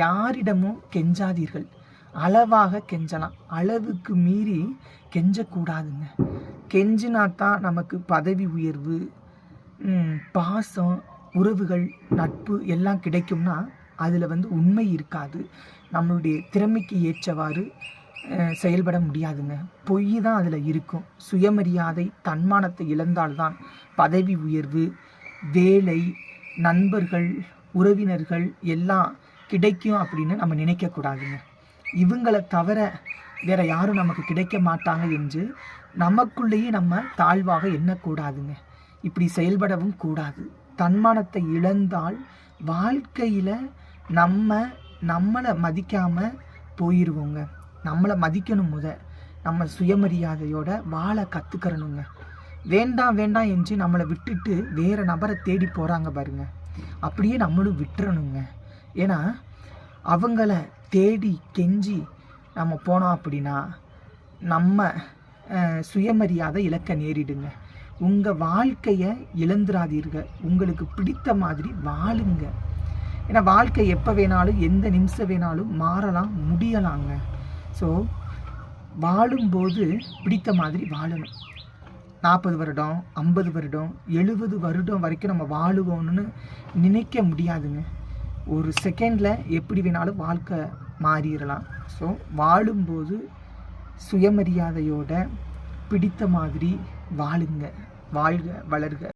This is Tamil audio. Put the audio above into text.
யாரிடமும் கெஞ்சாதீர்கள். அளவாக கெஞ்சலாம், அளவுக்கு மீறி கெஞ்சக்கூடாதுங்க. கெஞ்சினாத்தான் நமக்கு பதவி உயர்வு, பாசம், உறவுகள், நட்பு எல்லாம் கிடைக்கும்னா அதில் உண்மை இருக்காது. நம்மளுடைய திறமைக்கு ஏற்றவாறு செயல்பட முடியாதுங்க. பொய் தான் அதில் இருக்கும். சுயமரியாதை, தன்மானத்தை இழந்தால்தான் பதவி உயர்வு, வேலை, நண்பர்கள், உறவினர்கள் எல்லாம் கிடைக்கும் அப்படின்னு நம்ம நினைக்கக்கூடாதுங்க. இவங்களை தவிர வேற யாரும் நமக்கு கிடைக்க மாட்டாங்க என்று நமக்குள்ளேயே நம்ம தாழ்வாக எண்ணக்கூடாதுங்க. இப்படி செயல்படவும் கூடாது. தன்மானத்தை இழந்தால் வாழ்க்கையில் நம்மளை மதிக்காமல் போயிடுவோங்க. நம்மளை மதிக்கணும். நம்ம சுயமரியாதையோட வாழ கற்றுக்கிறணுங்க. வேண்டாம் வேண்டாம் என்று நம்மளை விட்டுட்டு வேறு நபரை தேடி போகிறாங்க பாருங்க, அப்படியே நம்மளும் விட்டுறணுங்க. ஏன்னா அவங்கள தேடி கெஞ்சி நம்ம போனோம் அப்படின்னா நம்ம சுயமரியாதை இழக்க நேரிடுங்க. உங்கள் வாழ்க்கையை இழந்துடாதீர்கள். உங்களுக்கு பிடித்த மாதிரி வாழுங்க. ஏன்னா வாழ்க்கை எப்போ வேணாலும் எந்த நிமிஷம் வேணாலும் மாறலாம், முடியலாங்க. ஸோ வாழும்போது பிடித்த மாதிரி வாழணும். 40 வருடம், 50 வருடம், 70 வருடம் வரைக்கும் நம்ம வாழுவோம்னு நினைக்க முடியாதுங்க. ஒரு செகண்டில் எப்படி வேணாலும் வாழ்க்கை மாறிடலாம். ஸோ வாழும்போது சுயமரியாதையோட பிடித்த மாதிரி வாழுங்க. வாழ்க, வளர்க.